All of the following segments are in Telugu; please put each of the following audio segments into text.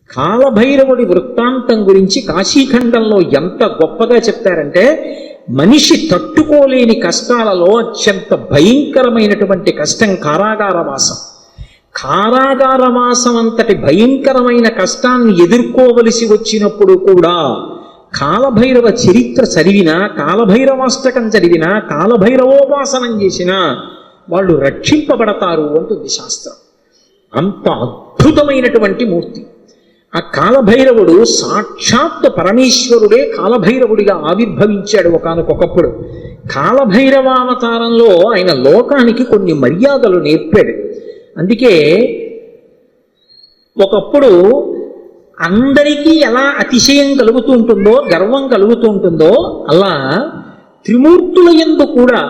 కాలభైరవుడి వృత్తాంతం గురించి కాశీఖండంలో ఎంత గొప్పగా చెప్తారంటే, మనిషి తట్టుకోలేని కష్టాలలో అత్యంత భయంకరమైనటువంటి కష్టం కారాగారవాసం. కారాగారవాసం అంతటి భయంకరమైన కష్టాన్ని ఎదుర్కోవలసి వచ్చినప్పుడు కూడా కాలభైరవ చరిత్ర చదివినా, కాలభైరవాష్టకం చదివినా, కాలభైరవోపాసనం చేసినా వాళ్ళు రక్షింపబడతారు అంటుంది శాస్త్రం. అంత అద్భుతమైనటువంటి మూర్తి ఆ కాలభైరవుడు. సాక్షాత్ పరమేశ్వరుడే కాలభైరవుడిగా ఆవిర్భవించాడు ఒకానొకప్పుడు. కాలభైరవావతారంలో ఆయన లోకానికి కొన్ని మర్యాదలు నేర్పాడు. అందుకే ఒకప్పుడు అందరికీ ఎలా అతిశయం కలుగుతూ ఉంటుందో, గర్వం కలుగుతూ ఉంటుందో, అలా త్రిమూర్తుల యందు కూడా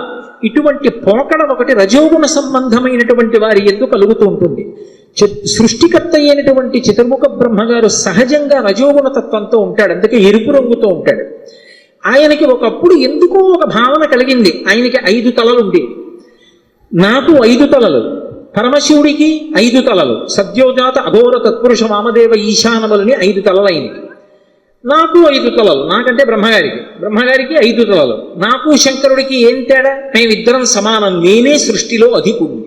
ఇటువంటి పోకడ ఒకటి రజోగుణ సంబంధమైనటువంటి వారి యందు కలుగుతూ ఉంటుంది. సృష్టికర్త అయినటువంటి చతుర్ముఖ బ్రహ్మగారు సహజంగా రజోగుణ తత్వంతో ఉంటాడు, అందుకే ఎరుపు రంగుతో ఉంటాడు. ఆయనకి ఒకప్పుడు ఎందుకో ఒక భావన కలిగింది, ఆయనకి 5 తలలు ఉండేవి. నాకు 5 తలలు, పరమశివుడికి 5 తలలు, సద్యోజాత అఘోర తత్పురుష వామదేవ ఈశానములని 5 తలలు అయినవి. నాకు 5 తలలు, నాకంటే బ్రహ్మగారికి 5 తలలు. నాకు శంకరుడికి ఏం తేడా? మేమిద్దరం సమానం, నేనే సృష్టిలో అధికుడు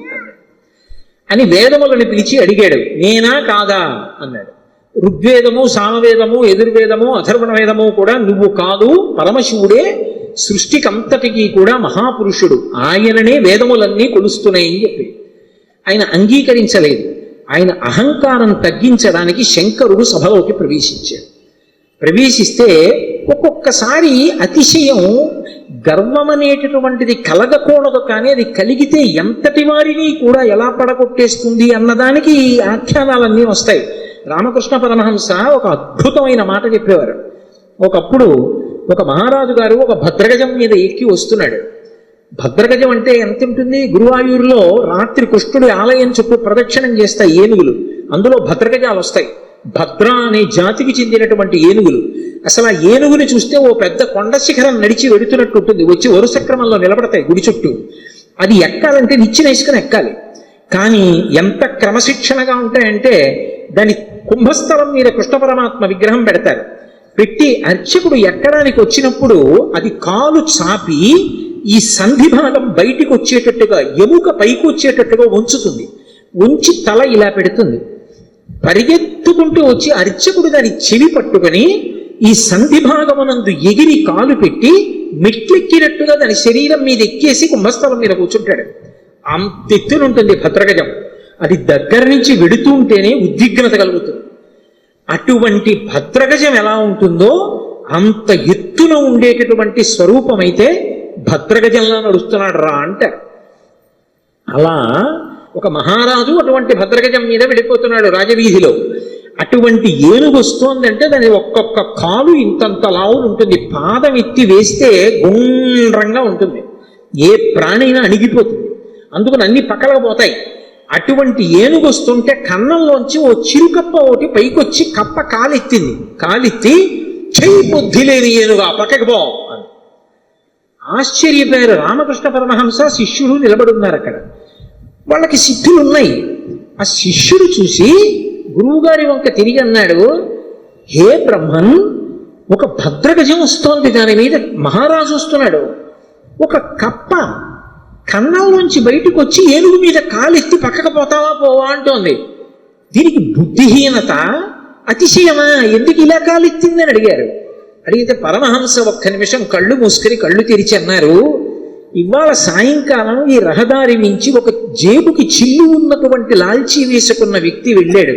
అని వేదములను పిలిచి అడిగాడు. నేనా కాదా అన్నాడు. ఋగ్వేదము, సామవేదము, యజుర్వేదము, అథర్వణ వేదము కూడా నువ్వు కాదు, పరమశివుడే సృష్టికంతటికి కూడా మహాపురుషుడు, ఆయననే వేదములన్నీ కొలుస్తున్నాయని చెప్పి ఆయన అంగీకరించలేదు. ఆయన అహంకారం తగ్గించడానికి శంకరుడు సభలోకి ప్రవేశించాడు. ప్రవేశిస్తే ఒక్కొక్కసారి అతిశయం, గర్వం అనేటటువంటిది కలగకూడదు, కానీ అది కలిగితే ఎంతటి వారిని కూడా ఎలా పడగొట్టేస్తుంది అన్నదానికి ఈ ఆఖ్యానాలన్నీ వస్తాయి. రామకృష్ణ పరమహంస ఒక అద్భుతమైన మాట చెప్పేవారు. ఒకప్పుడు ఒక మహారాజు గారు ఒక భద్రగజం మీద ఎక్కి వస్తున్నాడు. భద్రగజం అంటే ఎంత ఉంటుంది? గురువాయూరులో రాత్రి కృష్ణుడి ఆలయం చుట్టూ ప్రదక్షిణం చేస్తాయి ఏనుగులు, అందులో భద్రగజాలు వస్తాయి. భద్ర అనే జాతికి చెందినటువంటి ఏనుగులు. అసలు ఆ ఏనుగుని చూస్తే ఓ పెద్ద కొండ శిఖరం నడిచి వెడుతున్నట్టు ఉంటుంది, వచ్చి వరుస క్రమంలో నిలబడతాయి గుడి చుట్టూ. అది ఎక్కాలంటే నిచ్చెన వేసుకుని ఎక్కాలి. కానీ ఎంత క్రమశిక్షణగా ఉంటాయంటే, దాని కుంభస్థలం మీద కృష్ణ పరమాత్మ విగ్రహం పెడతారు. పెట్టి అర్చకుడు ఎక్కడానికి వచ్చినప్పుడు అది కాలు చాపి ఈ సంధి భాగం బయటికి వచ్చేటట్టుగా, ఎముక పైకి వచ్చేటట్టుగా ఉంచుతుంది. ఉంచి తల ఇలా పెడుతుంది. పరిగెత్తుకుంటూ వచ్చి అర్చకుడు దాని చెవి పట్టుకొని ఈ సంధి భాగమునందు ఎగిరి కాలు పెట్టి మెట్లెక్కినట్టుగా దాని శరీరం మీద ఎక్కేసి కుంభస్థలం మీద కూర్చుంటాడు. అంతెత్తునుంటుంది భద్రగజం. అది దగ్గర నుంచి వెడుతూ ఉంటేనే ఉద్విగ్నత కలుగుతుంది. అటువంటి భద్రగజం ఎలా ఉంటుందో అంత ఎత్తున ఉండేటటువంటి స్వరూపమైతే భద్రగజంలో నడుస్తున్నాడు రా అంటారు. అలా ఒక మహారాజు అటువంటి భద్రగజం మీద వెళ్ళిపోతున్నాడు రాజవీధిలో. అటువంటి ఏనుగు వస్తోందంటే దాని ఒక్కొక్క కాలు ఇంతంత లావు ఉంటుంది, పాదం ఎత్తి వేస్తే గుండ్రంగా ఉంటుంది, ఏ ప్రాణైనా అణిగిపోతుంది, అందుకని అన్ని పక్కలకు పోతాయి. అటువంటి ఏనుగు వస్తుంటే కన్నంలోంచి ఓ చిరుకప్ప ఒకటి పైకొచ్చి కప్ప కాలెత్తింది. కాలెత్తి చెయ్యి బుద్ధి లేని ఏనుగా పక్కకి పో అని ఆశ్చర్యపోయారు. రామకృష్ణ పరమహంస శిష్యుడు నిలబడున్నారు అక్కడ. వాళ్ళకి సిద్ధులు ఉన్నాయి. ఆ శిష్యుడు చూసి గురువుగారి వంక తిరిగి అన్నాడు, హే బ్రహ్మన్, ఒక భద్రగజం వస్తోంది, దాని మీద మహారాజు వస్తున్నాడు. ఒక కప్ప కన్నంలోంచి బయటకు వచ్చి ఏనుగు మీద కాలెత్తి పక్కకు పోతావా పోవా అంటోంది. దీనికి బుద్ధిహీనత, అతిశయమా? ఎందుకు ఇలా కాలెత్తిందని అడిగారు. అడిగితే పరమహంస ఒక్క నిమిషం కళ్ళు మూసుకొని కళ్ళు తెరిచి అన్నారు, ఇవాళ సాయంకాలం ఈ రహదారి నుంచి ఒక జేబుకి చిల్లు ఉన్నటువంటి లాల్చీ వేసుకున్న వ్యక్తి వెళ్ళాడు.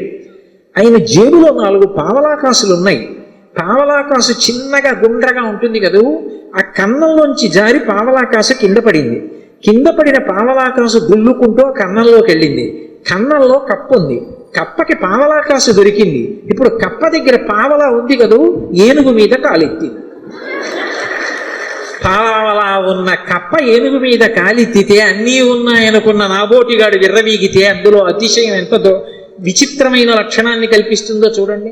ఆయన జేబులో 4 పావలాకాసులు ఉన్నాయి. పావలాకాసు చిన్నగా గుండ్రగా ఉంటుంది కదూ, ఆ కన్నంలోంచి జారి పావలాకాసు కింద పడింది. కింద పడిన పావలాకాసు గుల్లుకుంటూ ఆ కన్నంలోకి వెళ్ళింది. కన్నంలో కప్ప ఉంది, కప్పకి పావలాకాసు దొరికింది. ఇప్పుడు కప్ప దగ్గర పావలా ఉంది కదూ, ఏనుగు మీద కాలెత్తింది. పావలా ఉన్న కప్ప ఏనుగు మీద కాలెత్తితే అన్నీ ఉన్నాయనుకున్న నాబోటిగాడు విర్రవీగితే అందులో అతిశయం ఎంత విచిత్రమైన లక్షణాన్ని కల్పిస్తుందో చూడండి.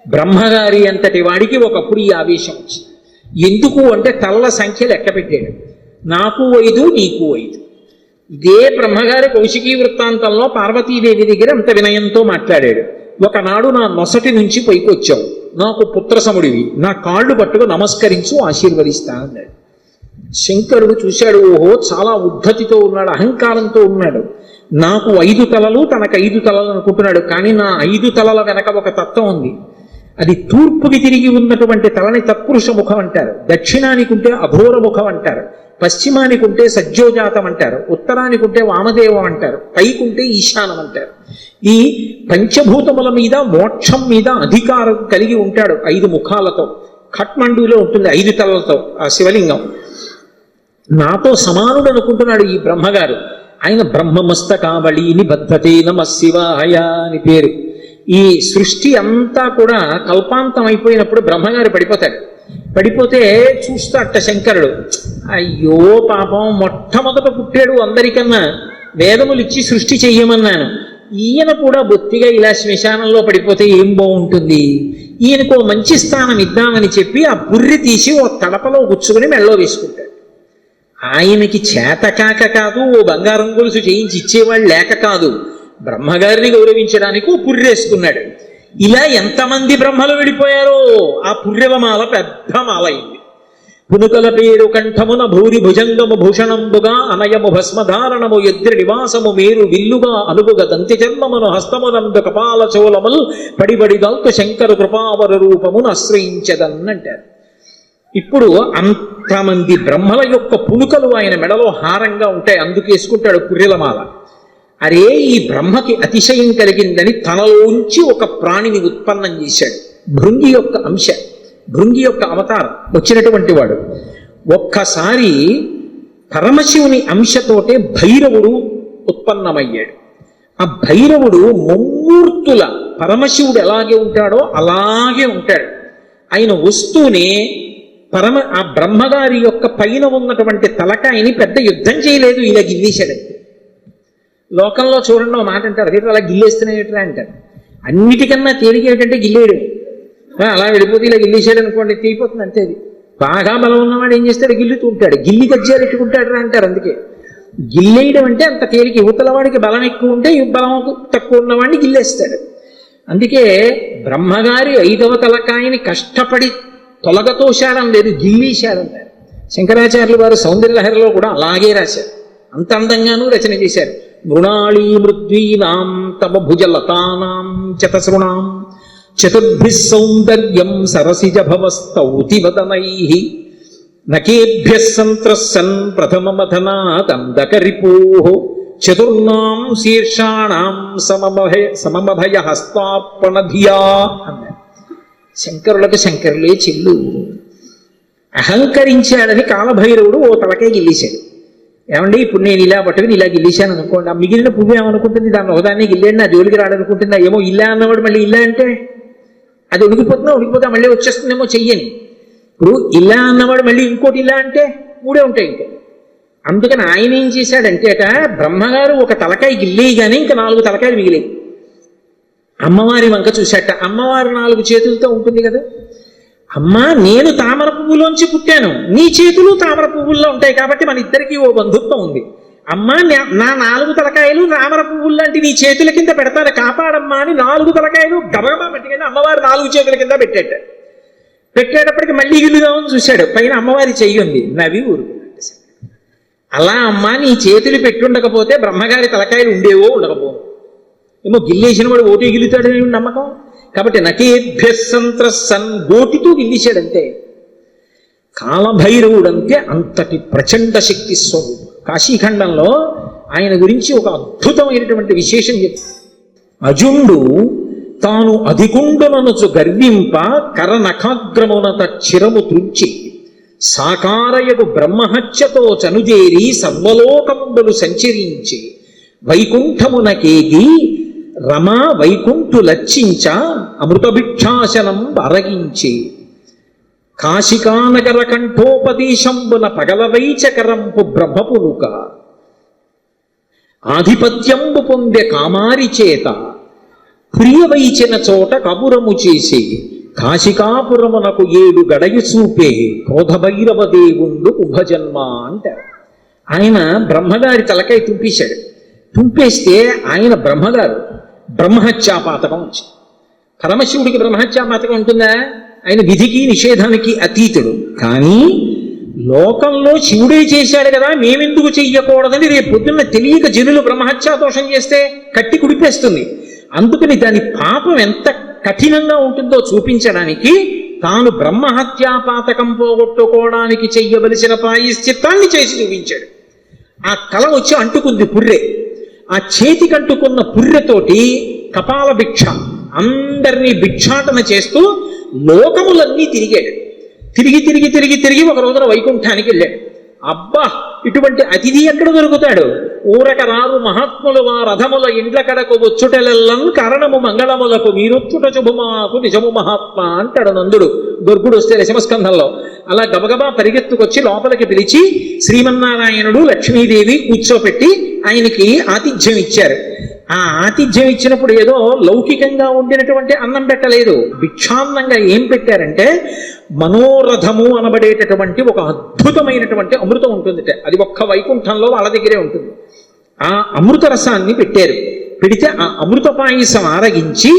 బ్రహ్మగారి అంతటి వాడికి ఒకప్పుడు ఈ ఆవేశం వచ్చింది. ఎందుకు అంటే తల్ల సంఖ్య లెక్క పెట్టాడు. నాకు 5, నీకు 5. ఇదే బ్రహ్మగారి కౌశికీ వృత్తాంతంలో పార్వతీదేవి దగ్గర అంత వినయంతో మాట్లాడాడు. ఒకనాడు నా నొసటి నుంచి పైకొచ్చావు, నాకు పుత్రసముడివి, నా కాళ్ళు పట్టుకు నమస్కరించు, ఆశీర్వదిస్తా అన్నాడు. శంకరుడు చూశాడు, ఓహో చాలా ఉద్ధతితో ఉన్నాడు, అహంకారంతో ఉన్నాడు. నాకు 5 తలలు, తనకు 5 తలలు అనుకుంటున్నాడు. కానీ నా 5 తలల వెనక ఒక తత్వం ఉంది. అది తూర్పుకి తిరిగి ఉన్నటువంటి తలని తత్పురుష ముఖం అంటారు, దక్షిణానికి ఉంటే అఘోర ముఖం అంటారు, పశ్చిమానికి ఉంటే సజ్జోజాతం అంటారు, ఉత్తరానికి ఉంటే వామదేవం అంటారు, పైకుంటే ఈశానం అంటారు. ఈ పంచభూతముల మీద మోక్షం మీద అధికారం కలిగి ఉంటాడు 5 ముఖాలతో. ఖట్మండూలో ఉంటుంది 5 తలలతో ఆ శివలింగం. నాతో సమానుడు అనుకుంటున్నాడు ఈ బ్రహ్మగారు. ఆయన బ్రహ్మమస్తకావళి నిబద్ధతే నమః శివాయ అని పేరు. ఈ సృష్టి అంతా కూడా కల్పాంతం అయిపోయినప్పుడు బ్రహ్మగారు పడిపోతాడు. పడిపోతే చూస్తాట శంకరుడు, అయ్యో పాపం మొట్టమొదట పుట్టాడు అందరికన్నా, వేదములు ఇచ్చి సృష్టి చెయ్యమన్నాను, ఈయన కూడా బొత్తిగా ఇలా శ్మశానంలో పడిపోతే ఏం బాగుంటుంది, ఈయనకు మంచి స్థానం ఇద్దామని చెప్పి ఆ పుర్రి తీసి ఓ తడపలో గుచ్చుకుని మెళ్ళో వేసుకుంటాడు. ఆయనకి చేతకాక కాదు, ఓ బంగారం గొలుసు చేయించి ఇచ్చేవాళ్ళు లేక కాదు, బ్రహ్మగారిని గౌరవించడానికి ఓ పుర్రేసుకున్నాడు. ఇలా ఎంతమంది బ్రహ్మలు విడిపోయారో ఆ పుర్రెవమాల పెద్ద మాల అయింది. పునుకల పేరు కంఠమున భూరి భుజంగము భూషణంబుగా అనయము భస్మధారణము ఎద్రి నివాసము మేరు విల్లుగా అనుగుగ దంతి చర్మమును హస్తమునందు కపాల చోళముల్ పడిబడి గల్తు శంకరు కృపావర రూపమును ఆశ్రయించదన్నంటారు. ఇప్పుడు అంతమంది బ్రహ్మల యొక్క పునుకలు ఆయన మెడలో హారంగా ఉంటాయి, అందుకేసుకుంటాడు పుర్రెలమాల. అరే ఈ బ్రహ్మకి అతిశయం కలిగిందని తనలోంచి ఒక ప్రాణిని ఉత్పన్నం చేశాడు. భృంగి యొక్క అంశ, భృంగి యొక్క అవతారం వచ్చినటువంటి వాడు. ఒక్కసారి పరమశివుని అంశతోటే భైరవుడు ఉత్పన్నమయ్యాడు. ఆ భైరవుడు ముమ్మూర్తుల పరమశివుడు ఎలాగే ఉంటాడో అలాగే ఉంటాడు. ఆయన వస్తూనే ఆ బ్రహ్మగారి యొక్క పైన ఉన్నటువంటి తలకాయని పెద్ద యుద్ధం చేయలేదు, ఇలా గిల్లేశాడంతే. లోకంలో చూడండి ఒక మాట అంటారు, అదే అలా గిల్లేస్తున్నాయట్రా అంటారు. అన్నిటికన్నా తేలిక ఏంటంటే గిల్లేయడం. అలా వెళ్ళిపోతే ఇలా గిల్లేసాడు అనుకోండి, తీయిపోతుంది అంతే. అది బాగా బలం ఉన్నవాడు ఏం చేస్తాడు, గిల్లుతూ ఉంటాడు, గిల్లి గజ్జాలు ఎట్టుకుంటాడు రా అంటారు. అందుకే గిల్లేయడం అంటే అంత తేలిక. యువతల వాడికి బలం ఎక్కువ ఉంటే బలం తక్కువ ఉన్నవాడిని గిల్లేస్తాడు. అందుకే బ్రహ్మగారి 5వ తలకాయని కష్టపడి తొలగతోశాడం లేదు, గిల్లీశాడంటారు. శంకరాచార్యులు వారు సౌందర్యలహరిలో కూడా అలాగే రాశారు, అంత అందంగానూ రచన చేశారు. మృణాళీ మృద్వీనాం తమ భుజలతానాం చతసృణాం చతుర్భిః సౌందర్యం సరసిజ భవస్తౌతి వదనైః నకేభ్యః సంత్రస్సన్ ప్రథమమథనాదందకరిపోః చతుర్ణాం శీర్షాణాం సమమభయ హస్తార్పణధియా అన్నారు. శంకరులకు శంకరులే చెల్లు. అహంకరించాడని కాలభైరవుడు ఓ తలకే గిల్లేశాడు. ఏమండి ఇప్పుడు నేను ఇలా పట్టుకుని ఇలా గిల్లేశాను అనుకోండి, ఆ మిగిలిన పువ్వు ఏమనుకుంటుంది, దాన్ని ఒకదాన్ని గిల్లేండి నా జోలికి రాడనుకుంటుందా? ఏమో ఇలా అన్నవాడు మళ్ళీ ఇలా అంటే అది ఉడికిపోతా మళ్ళీ వచ్చేస్తుందేమో చెయ్యని. ఇప్పుడు ఇలా అన్నవాడు మళ్ళీ ఇంకోటి ఇలా అంటే 3 ఉంటాయి ఇంకా. అందుకని ఆయన ఏం చేశాడంటే బ్రహ్మగారు ఒక తలకాయ గిల్లేయగానే ఇంకా 4 తలకాయలు మిగిలాయి. అమ్మవారి వంక చూశాట. అమ్మవారు 4 చేతులతో ఉంటుంది కదా. అమ్మా నేను తామర పువ్వులోంచి పుట్టాను, నీ చేతులు తామర పువ్వుల్లో ఉంటాయి కాబట్టి మన ఇద్దరికీ ఓ బంధుత్వం ఉంది. అమ్మా నా 4 తలకాయలు తామర పువ్వులు లాంటి నీ చేతుల కింద పెడతాను, కాపాడమ్మా అని 4 తలకాయలు గబగబా పెట్టుకెళ్ళి అమ్మవారు 4 చేతుల కింద పెట్టేటప్పటికి మళ్ళీ గిల్లుదామని చూశాడు. పైన అమ్మవారి చెయ్యి ఉంది, నవ్వి ఊరుకున్నాడు. అలా అమ్మా నీ చేతులు పెట్టుండకపోతే బ్రహ్మగారి తలకాయలు ఉండేవో ఉండకపో, ఏమో గిల్లేసిన వాడు ఓటి గిల్లుతాడు నమ్మకం. కాబట్టి నకేభ్యః సంత్రస్సన్ గోటితో గిల్లేశాడంతే. కాలభైరవుడంతే అంతటి ప్రచండ శక్తి స్వరూపం. కాశీఖండంలో ఆయన గురించి ఒక అద్భుతమైనటువంటి విశేషం చెప్తారు. అజుండు తాను అధికుండుననుచు గర్వింప కరనఖాగ్రమునత చిరము త్రుంచి సాకారయగు బ్రహ్మహత్యతో చనుజేరి సర్వలోకముండులు సంచరించి వైకుంఠమునకేగి రమా వైకుంఠు లచ్చించ అమృతభిక్షాసనం అరగించి కాశికానగర కంఠోపదేశంబున పగలవైచకరంపు బ్రహ్మపునుక ఆధిపత్యంబు పొందె కామారి చేత ప్రియవైచిన చోట కపురము చేసి కాశికాపురమునకు 7 గడయు చూపే క్రోధభైరవ దేవుండు ఉభజన్మ అంటారు. ఆయన బ్రహ్మగారి తలకాయ తుంపేశాడు. తుంపేస్తే ఆయన బ్రహ్మగారు బ్రహ్మహత్యాపాతకం వచ్చింది. పరమశివుడికి బ్రహ్మహత్యాపాతకం ఉంటుందా? ఆయన విధికి నిషేధానికి అతీతుడు. కానీ లోకంలో శివుడే చేశాడు కదా, మేమెందుకు చెయ్యకూడదని రేపు పొద్దున్న తెలియక జనులు బ్రహ్మహత్యా దోషం చేస్తే కట్టి కుడిపేస్తుంది. అందుకని దాని పాపం ఎంత కఠినంగా ఉంటుందో చూపించడానికి తాను బ్రహ్మహత్యాపాతకం పోగొట్టుకోవడానికి చెయ్యవలసిన ప్రాయశ్చిత్తాన్ని చేసి చూపించాడు. ఆ తల వచ్చి అంటుకుంది పుర్రె. ఆ చేతికి అంటుకున్న పుర్రెతోటి కపాల భిక్ష అందరినీ భిక్షాటన చేస్తూ లోకములన్నీ తిరిగాడు. తిరిగి తిరిగి తిరిగి తిరిగి ఒక రోజున వైకుంఠానికి వెళ్ళాడు. అబ్బా, ఇటువంటి అతిథి ఎక్కడ దొరుకుతాడు? ఊరక రారు మహాత్ములు వా రథముల ఇండ్ల కడకు వచ్చుటెల్లన్ కారణము మంగళములకు మీరొచ్చుట శుభమాకు నిజము మహాత్మా అంటాడు నందుడు దుర్గుడు వస్తే దశమస్కంధంలో. అలా గబగబా పరిగెత్తుకొచ్చి లోపలికి పిలిచి శ్రీమన్నారాయణుడు లక్ష్మీదేవి కూర్చోపెట్టి ఆయనకి ఆతిథ్యం ఇచ్చారు. ఆ ఆతిథ్యం ఇచ్చినప్పుడు ఏదో లౌకికంగా ఉండినటువంటి అన్నం పెట్టలేదు. భిక్షాన్నంగా ఏం పెట్టారంటే మనోరథము అనబడేటటువంటి ఒక అద్భుతమైనటువంటి అమృతం ఉంటుందిట. అది ఒక్క వైకుంఠంలో వాళ్ళ దగ్గరే ఉంటుంది. ఆ అమృత రసాన్ని పెట్టారు. పెడితే ఆ అమృత పాయసం ఆరగించి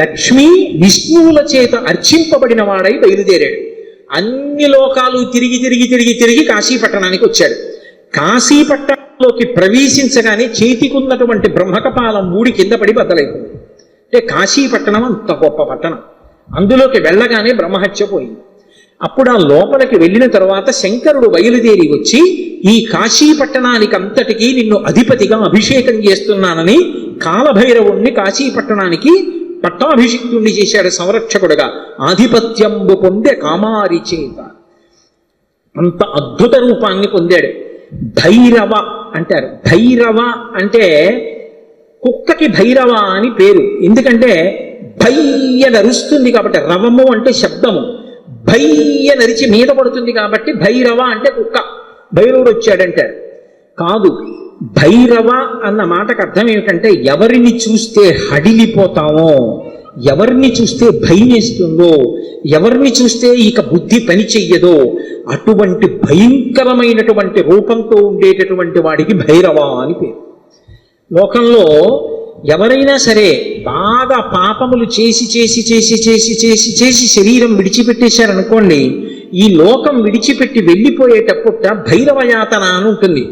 లక్ష్మీ విష్ణువుల చేత అర్చింపబడిన వాడై బయలుదేరాడు. అన్ని లోకాలు తిరిగి తిరిగి తిరిగి తిరిగి కాశీపట్టణానికి వచ్చాడు. కాశీపట్టణంలోకి ప్రవేశించగానే చేతికున్నటువంటి బ్రహ్మకపాలం మూడి కింద పడి బద్దలైపోయింది. అంటే కాశీపట్టణం అంత గొప్ప పట్టణం. అందులోకి వెళ్ళగానే బ్రహ్మహత్య పోయింది. అప్పుడు ఆ లోపలికి వెళ్ళిన తర్వాత శంకరుడు బయలుదేరి వచ్చి ఈ కాశీపట్టణానికి అంతటికీ నిన్ను అధిపతిగా అభిషేకం చేస్తున్నానని కాలభైరవుణ్ణి కాశీపట్టణానికి పట్టాభిషిక్తుణ్ణి చేశాడు సంరక్షకుడుగా. ఆధిపత్యంబు పొందే కామారి చేత అంత అద్భుత రూపాన్ని పొందాడు. భైరవ అంటారు. భైరవ అంటే కుక్కకి భైరవ అని పేరు. ఎందుకంటే భయ్య నరుస్తుంది కాబట్టి, రవము అంటే శబ్దము, భయ్య నరిచి మీద పడుతుంది కాబట్టి భైరవ అంటే కుక్క. భైరవుడు వచ్చాడంటారు. కాదు, భైరవ అన్న మాటకు అర్థం ఏమిటంటే ఎవరిని చూస్తే హడిలిపోతామో, ఎవరిని చూస్తే భయమేస్తుందో, ఎవరిని చూస్తే ఇక బుద్ధి పని చెయ్యదో అటువంటి భయంకరమైనటువంటి రూపంతో ఉండేటటువంటి వాడికి భైరవ అని పేరు. లోకంలో ఎవరైనా సరే బాగా పాపములు చేసి చేసి చేసి చేసి చేసి చేసి శరీరం విడిచిపెట్టేశారనుకోండి, ఈ లోకం విడిచిపెట్టి వెళ్ళిపోయేటప్పుట భైరవయాతన అని ఉంటుంది.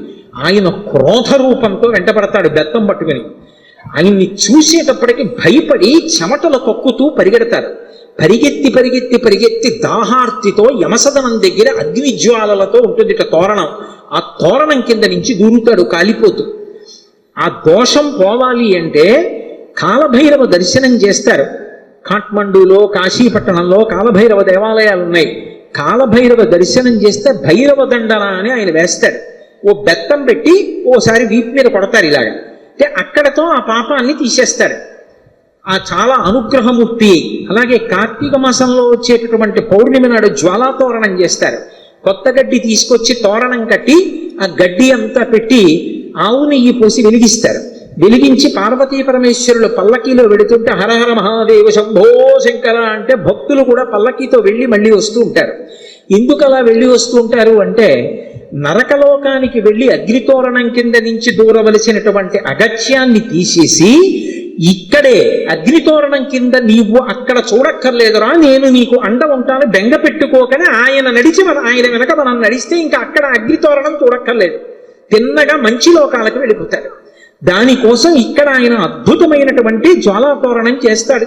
ఆయన క్రోధ రూపంతో వెంటపడతాడు బెత్తం పట్టుకుని. ఆయన్ని చూసేటప్పటికి భయపడి చెమటలు కక్కుతూ పరిగెడతారు. పరిగెత్తి పరిగెత్తి పరిగెత్తి దాహార్తితో యమసదనం దగ్గర అగ్నిజ్వాలలతో ఉంటుంది తోరణం. ఆ తోరణం కింద నుంచి దూరుతాడు కాలిపోతూ. ఆ దోషం పోవాలి అంటే కాలభైరవ దర్శనం చేస్తారు. కాఠ్మండూలో కాశీపట్టణంలో కాలభైరవ దేవాలయాలు ఉన్నాయి. కాలభైరవ దర్శనం చేస్తే భైరవ దండన అని ఆయన వేస్తాడు. ఓ బెత్తం పెట్టి ఓసారి వీపు మీద కొడతారు ఇలాగా. అంటే అక్కడతో ఆ పాపాన్ని తీసేస్తాడు. ఆ చాలా అనుగ్రహమూర్తి. అలాగే కార్తీక మాసంలో వచ్చేటటువంటి పౌర్ణమి నాడు జ్వాలాతోరణం చేస్తారు. కొత్త గడ్డి తీసుకొచ్చి తోరణం కట్టి ఆ గడ్డి అంతా పెట్టి ఆవు నెయ్యి పోసి వెలిగిస్తారు. వెలిగించి పార్వతీ పరమేశ్వరులు పల్లకీలో వెళుతుంటే హరహర మహాదేవ శంభో శంకర అంటే భక్తులు కూడా పల్లకీతో వెళ్ళి మళ్ళీ వస్తూ ఉంటారు. ఎందుకు అలా వెళ్ళి వస్తూ ఉంటారు అంటే నరకలోకానికి వెళ్ళి అగ్నితోరణం కింద నుంచి దూరవలసినటువంటి అగత్యాన్ని తీసేసి ఇక్కడే అగ్నితోరణం కింద నీవు అక్కడ చూడక్కర్లేదురా, నేను నీకు అండ ఉంటాను, బెంగ పెట్టుకోకని ఆయన నడిచి ఆయన వెనక మనం నడిస్తే ఇంకా అక్కడ అగ్నితోరణం చూడక్కర్లేదు, తిన్నగా మంచి లోకాలకు వెళ్ళిపోతాడు. దానికోసం ఇక్కడ ఆయన అద్భుతమైనటువంటి జ్వాలాతోరణం చేస్తాడు.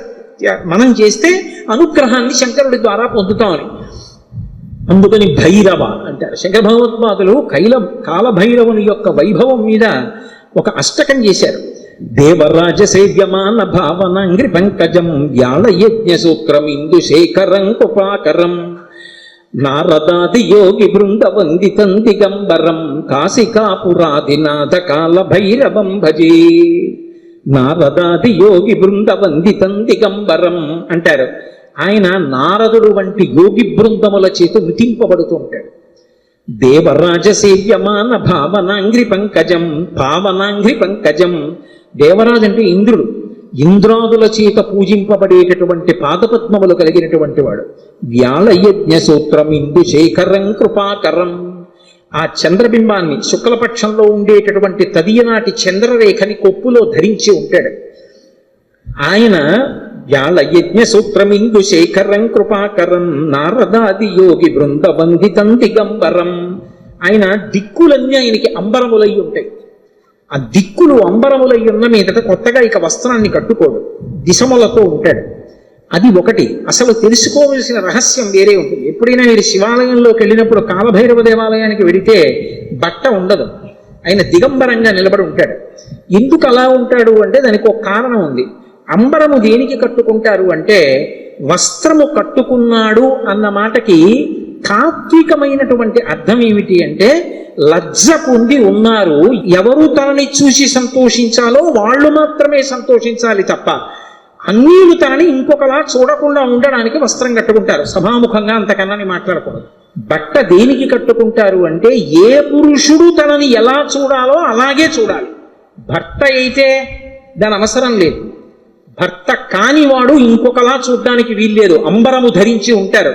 మనం చేస్తే అనుగ్రహాన్ని శంకరుడి ద్వారా పొందుతామని. అందుకని భైరవ అంటారు. శంకర భగవత్పాదులు కాలభైరవుని యొక్క వైభవం మీద ఒక అష్టకం చేశారు. దేవరాజ సేవ్యమాన భావనాంగ్రి పంకజం వ్యాళ యజ్ఞ సూత్రం ఇందుశేఖరం కృపాకరం నారదాది యోగి బృంద వందితం దిగంబరం కాశికాపురాదినాథ కాల భైరవం భజే. నారదాది యోగి బృంద వందితం దిగంబరం అంటారు. ఆయన నారదుడు వంటి యోగి బృందముల చేత విధింపబడుతూ ఉంటాడు. దేవరాజ సేవ్యమాన భావనాంగ్రి పంకజం, భావనాంగ్రి పంకజం. దేవరాజు అంటే ఇంద్రుడు. ఇంద్రాదుల చేత పూజింపబడేటటువంటి పాదపద్మములు కలిగినటువంటి వాడు. వ్యాళయజ్ఞ సూత్రం ఇందుశేఖరం కృపాకరం. ఆ చంద్రబింబాన్ని శుక్లపక్షంలో ఉండేటటువంటి తదియనాటి చంద్రరేఖని కొప్పులో ధరించి ఉంటాడు. ఆయన వ్యాళ యజ్ఞ సూత్రమిందు శేఖరం కృపాకరం నారదాది యోగి బృందవందితం దిగంబరం. ఆయన దిక్కులన్నీ ఆయనకి అంబరములై ఉంటాయి. ఆ దిక్కులు అంబరములై ఉన్న మీదట కొత్తగా ఇక వస్త్రాన్ని కట్టుకోడు, దిశములతో ఉంటాడు. అది ఒకటి. అసలు తెలుసుకోవలసిన రహస్యం వేరే ఉంటుంది. ఎప్పుడైనా మీరు శివాలయంలోకి వెళ్ళినప్పుడు కాలభైరవ దేవాలయానికి వెడితే బట్ట ఉండదు, ఆయన దిగంబరంగా నిలబడి ఉంటాడు. ఎందుకు అలా ఉంటాడు అంటే దానికి ఒక కారణం ఉంది. అంబరము దేనికి కట్టుకుంటారు అంటే, వస్త్రము కట్టుకున్నాడు అన్న మాటకి తాత్వికమైనటువంటి అర్థం ఏమిటి అంటే, లజ్జ పొంది ఉన్నారు, ఎవరు తనని చూసి సంతోషించాలో వాళ్ళు మాత్రమే సంతోషించాలి తప్ప అన్యులు తనని ఇంకొకలా చూడకుండా ఉండడానికి వస్త్రం కట్టుకుంటారు. సభాముఖంగా అంతకన్నా మాట్లాడకూడదు. బట్ట దేనికి కట్టుకుంటారు అంటే, ఏ పురుషుడు తనని ఎలా చూడాలో అలాగే చూడాలి. భర్త అయితే దాని అవసరం లేదు, భర్త కానివాడు ఇంకొకలా చూడడానికి వీల్లేదు. అంబరము ధరించి ఉంటారు.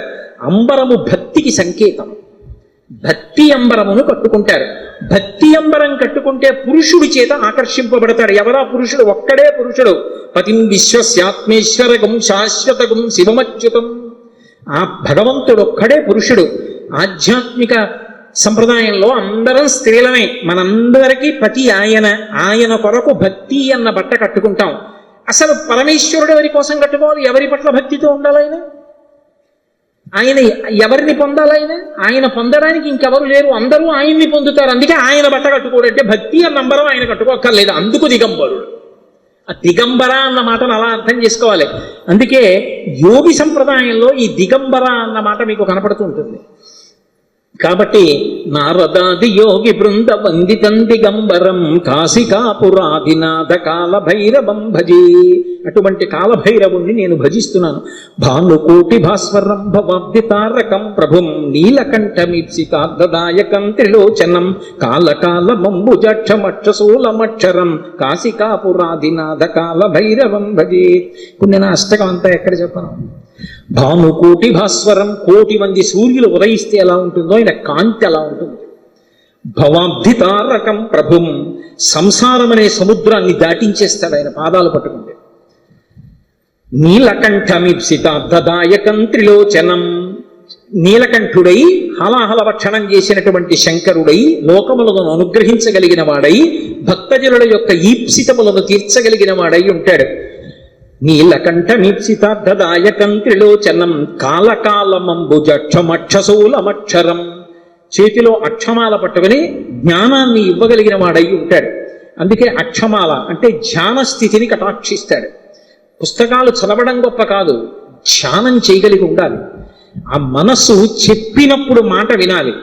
అంబరము భక్తికి సంకేతం. భక్తి అంబరమును కట్టుకుంటారు. భక్తి అంబరం కట్టుకుంటే పురుషుడి చేత ఆకర్షింపబడతాడు. ఎవరా పురుషుడు? ఒక్కడే పురుషుడు. పతిం విశ్వస్యాత్మేశ్వరగం శాశ్వతగం శివమచ్యుతం. ఆ భగవంతుడు ఒక్కడే పురుషుడు. ఆధ్యాత్మిక సంప్రదాయంలో అందరం స్త్రీలమే. మనందరికీ పతి ఆయన. ఆయన కొరకు భక్తి అన్న బట్ట కట్టుకుంటాం. అసలు పరమేశ్వరుడు ఎవరి కోసం కట్టుకోవాలి? ఎవరి పట్ల భక్తితో ఉండాలి ఆయన? ఆయన ఎవరిని పొందాలైన? ఆయన పొందడానికి ఇంకెవరు లేరు, అందరూ ఆయన్ని పొందుతారు. అందుకే ఆయన బట్ట కట్టుకోడంటే భక్తి అన్న నంబరం ఆయన కట్టుకోక్కర్లేదు. అందుకు దిగంబరుడు. ఆ దిగంబర అన్న మాటను అలా అర్థం చేసుకోవాలి. అందుకే యోగి సంప్రదాయంలో ఈ దిగంబర అన్న మాట మీకు కనపడుతూ ఉంటుంది. కాబట్టి నారదాది యోగి బృంద వందితం దిగంబరం కాశికాపురాధినాథ కాలభైరవం భజే. అటువంటి కాలభైరవుణ్ణి నేను భజిస్తున్నాను. భానుకోటి భాస్వరం భవాబ్దితారకం ప్రభుం నీలకంఠమీప్సితార్థదాయకం త్రిలోచనం కాలకాలమంబుజక్షమక్షశూలమక్షరం కాశికాపురాధినాథ కాలభైరవం భజే. ఇప్పుడు నేను అష్టకం అంతా ఎక్కడ చెప్పను. భానుకోటి భాస్వరం, కోటి మంది సూర్యులు ఉదయిస్తే ఎలా ఉంటుందో ఆయన కాంతి అలా ఉంటుంది. భవాబ్ధితారకం ప్రభుం, సంసారం అనే సముద్రాన్ని దాటించేస్తాడు ఆయన పాదాలు పట్టుకుంటే. నీలకంఠమీప్సితార్థదాయకం త్రిలోచనం, నీలకంఠుడై హలాహల భక్షణం చేసినటువంటి శంకరుడై లోకములను అనుగ్రహించగలిగిన వాడై భక్తజనుల యొక్క ఈప్సితములను తీర్చగలిగిన వాడై ఉంటాడు. నీలకంఠమీప్సితార్థదాయకం త్రిలోచనం కాలకాలమంబుజక్షమక్షశూలమక్షరం, చేతిలో అక్షమాల పట్టుకుని జ్ఞానాన్ని ఇవ్వగలిగిన వాడై ఉంటాడు. అందుకే అక్షమాల అంటే ధ్యాన స్థితిని కటాక్షిస్తాడు. పుస్తకాలు చదవడం గొప్ప కాదు, ధ్యానం చేయగలిగి ఉండాలి. ఆ మనస్సు చెప్పినప్పుడు మాట వినాలి.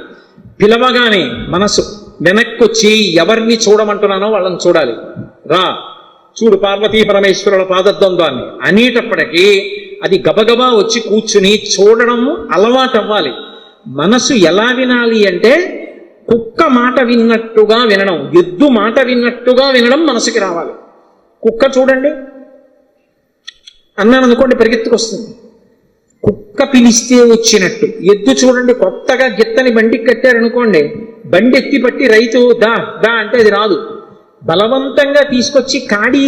పిలవగానే మనసు వెనక్కొచ్చి ఎవరిని చూడమంటున్నానో వాళ్ళని చూడాలి. రా చూడు పార్వతీ పరమేశ్వరుల పాదద్వంద్వాన్ని అనేటప్పటికీ అది గబగబా వచ్చి కూర్చుని చూడడం అలవాటు అవ్వాలి. మనసు ఎలా వినాలి అంటే కుక్క మాట విన్నట్టుగా వినడం, ఎద్దు మాట విన్నట్టుగా వినడం మనసుకి రావాలి. కుక్క చూడండి అన్నాను అనుకోండి పరిగెత్తుకొస్తుంది, కుక్క పిలిస్తే వచ్చినట్టు. ఎద్దు చూడండి కొత్తగా గిత్తని బండికి కట్టారనుకోండి, బండి ఎత్తి పట్టి రైతు దా దా అంటే అది రాదు. బలవంతంగా తీసుకొచ్చి కాడి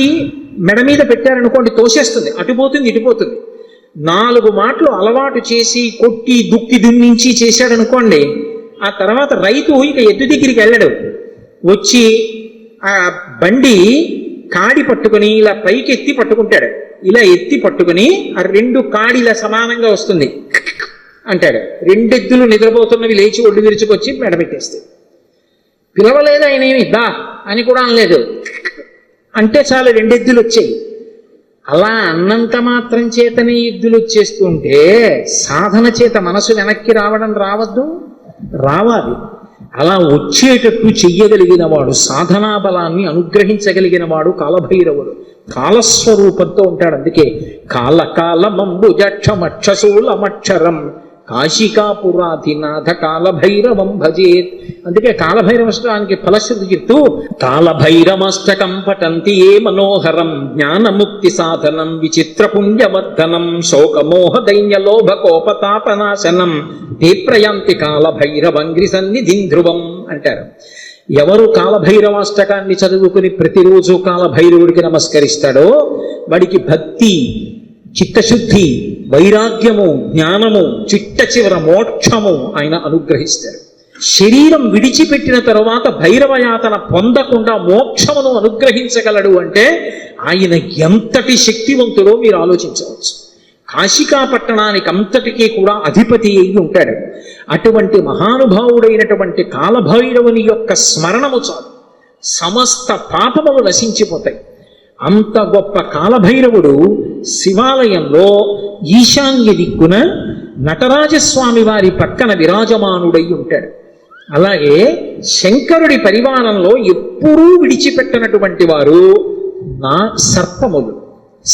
మెడ మీద పెట్టారనుకోండి తోసేస్తుంది, అటుపోతుంది ఇటుపోతుంది. 4 మాటలు అలవాటు చేసి కొట్టి దుక్కి దున్నించి చేశాడనుకోండి, ఆ తర్వాత రైతు ఇక ఎద్దు దగ్గరికి వెళ్ళడు. వచ్చి ఆ బండి కాడి పట్టుకుని ఇలా పైకి ఎత్తి పట్టుకుంటాడు. ఇలా ఎత్తి పట్టుకుని ఆ 2 కాడిలా సమానంగా వస్తుంది అంటాడు. 2 ఎద్దులు నిద్రపోతున్నవి లేచి ఒడ్డు విరుచుకొచ్చి మెడబెట్టేస్తాయి. పిలవలేదు ఆయన, ఏమి దా అని కూడా అనలేదు, అంటే చాలు 2 ఎద్దులు వచ్చాయి. అలా అన్నంత మాత్రం చేతనే ఎద్దులు వచ్చేస్తుంటే సాధన చేత మనసు వెనక్కి రావడం రావద్దు, రావాలి. అలా వచ్చేటట్టు చెయ్యగలిగిన వాడు, సాధనా బలాన్ని అనుగ్రహించగలిగిన వాడు కాలభైరవుడు. కాలస్వరూపంతో ఉంటాడు. అందుకే కాలకాలమంబుజక్షమక్షశూలమక్షరం కాశికాపురాధినాథ కాలభైరవం భజేత్. అందుకే కాలభైరవష్టానికి ఫలశ్రుతి చెప్తూ కాలభైరమష్టకం పఠంతి ఏ మనోహరం జ్ఞానముక్తి సాధనం విచిత్ర పుణ్యవర్ధనం శోకమోహ దైన్యలోభ కోపతాపనాశనం తే ప్రయాంతి కాలభైరవంగ్రి సన్నిధిం ధ్రువం అంటారు. ఎవరు కాలభైరవాష్టకాన్ని చదువుకుని ప్రతిరోజు కాలభైరవుడికి నమస్కరిస్తాడో వాడికి భక్తి చిత్తశుద్ధి, వైరాగ్యము, జ్ఞానము, చిట్ట చివర మోక్షము ఆయన అనుగ్రహిస్తారు. శరీరం విడిచిపెట్టిన తరువాత భైరవయాతన పొందకుండా మోక్షమును అనుగ్రహించగలడు అంటే ఆయన ఎంతటి శక్తివంతుడో మీరు ఆలోచించవచ్చు. కాశికా పట్టణానికి అంతటికీ కూడా అధిపతి అయి ఉంటాడు. అటువంటి మహానుభావుడైనటువంటి కాలభైరవుని యొక్క స్మరణము చాలు, సమస్త పాపములు నశించిపోతాయి. అంత గొప్ప కాలభైరవుడు శివాలయంలో ఈశాన్య దిక్కున నటరాజస్వామి వారి పక్కన విరాజమానుడై ఉంటాడు. అలాగే శంకరుడి పరివారంలో ఎప్పుడూ విడిచిపెట్టనటువంటి వారు నా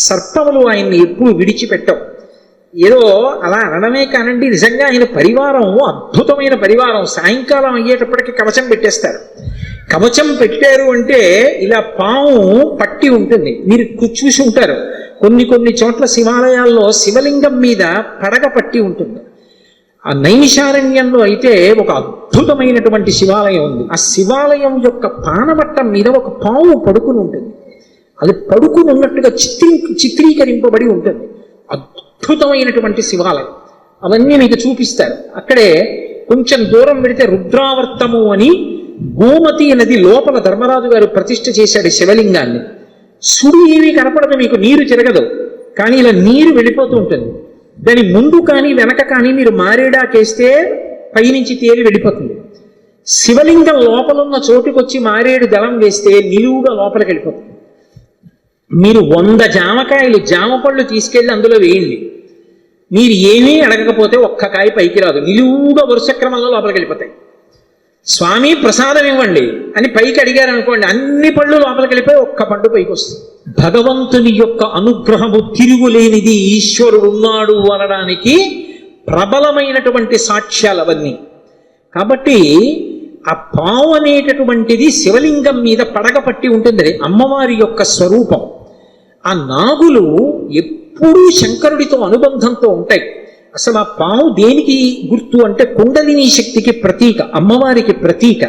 సర్పములు ఆయన్ని ఎప్పుడూ విడిచిపెట్టవు. ఏదో అలా అనడమే కానండి, నిజంగా ఆయన పరివారం అద్భుతమైన పరివారం. సాయంకాలం అయ్యేటప్పటికి కవచం పెట్టేస్తారు. కవచం పెట్టారు అంటే ఇలా పాము పట్టి ఉంటుంది, మీరు చూసి ఉంటారు. కొన్ని చోట్ల శివాలయాల్లో శివలింగం మీద పడగ పట్టి ఉంటుంది. ఆ నైమిషారణ్యంలో అయితే ఒక అద్భుతమైనటువంటి శివాలయం ఉంది. ఆ శివాలయం యొక్క పానవట్టం మీద ఒక పాము పడుకుని ఉంటుంది. అది పడుకుని ఉన్నట్టుగా చిత్రీకరింపబడి ఉంటుంది. అద్భుతమైనటువంటి శివాలయం. అవన్నీ మీకు చూపిస్తారు. అక్కడే కొంచెం దూరం పెడితే రుద్రావర్తము అని గోమతి నది లోపల ధర్మరాజు గారు ప్రతిష్ఠ చేశాడు శివలింగాన్ని. సుడి ఏమీ కనపడదు, మీకు నీరు తిరగదు, కానీ ఇలా నీరు వెళ్ళిపోతూ ఉంటుంది. దాని ముందు కానీ వెనక కానీ మీరు మారేడాకేస్తే పైనుంచి తేలి వెళ్ళిపోతుంది. శివలింగం లోపలున్న చోటుకొచ్చి మారేడు దళం వేస్తే నిలువుగా లోపలికి వెళ్ళిపోతుంది. మీరు 100 జామకాయలు, జామ పళ్ళు తీసుకెళ్ళి అందులో వేయండి, మీరు ఏమీ అడగకపోతే ఒక్క కాయ పైకి రాదు, నిలువుగా వరుస క్రమంలో లోపలికి వెళ్ళిపోతాయి. స్వామి ప్రసాదం ఇవ్వండి అని పైకి అడిగారు అనుకోండి, అన్ని పళ్ళు లోపలికి వెళ్ళిపోయి ఒక్క పండు పైకి వస్తుంది. భగవంతుని యొక్క అనుగ్రహము తిరుగులేనిది, ఈశ్వరుడు ఉన్నాడు అనడానికి ప్రబలమైనటువంటి సాక్ష్యాలు అవన్నీ. కాబట్టి ఆ పావు అనేటటువంటిది శివలింగం మీద పడగ పట్టి ఉంటుంది, అమ్మవారి యొక్క స్వరూపం. ఆ నాగులు ఎప్పుడూ శంకరుడితో అనుబంధంతో ఉంటాయి. అసలు ఆ పాము దేనికి గుర్తు అంటే కుండలిని శక్తికి ప్రతీక, అమ్మవారికి ప్రతీక.